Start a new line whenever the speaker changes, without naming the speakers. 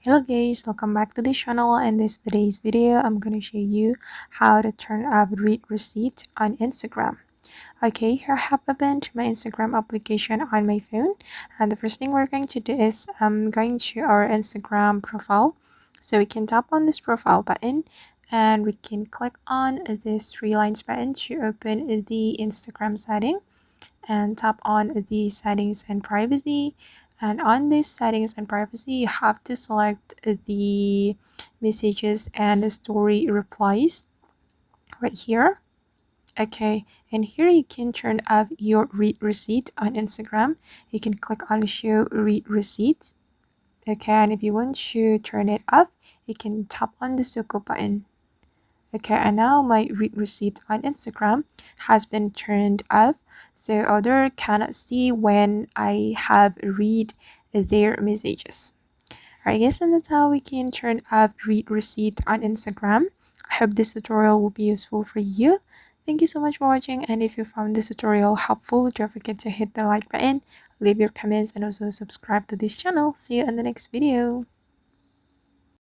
Hello guys, welcome back to the channel. And this today's video I'm gonna show you how to turn off read receipt on Instagram. Okay, here I have opened my Instagram application on my phone, and the first thing we're going to do is going to our Instagram profile. So we can tap on this profile button and we can click on this three lines button to open the Instagram setting, and tap on the settings and privacy. And on this settings and privacy, you have to select the messages and the story replies right here. Okay, and here you can turn off your read receipt on Instagram. You can click on show read receipt. Okay, and if you want to turn it off, you can tap on the circle button. Okay, and now my read receipt on Instagram has been turned off, so other cannot see when I have read their messages. Alright guys, and that's how we can turn off read receipt on Instagram. I hope this tutorial will be useful for you. Thank you so much for watching, and if you found this tutorial helpful, don't forget to hit the like button, leave your comments, and also subscribe to this channel. See you in the next video.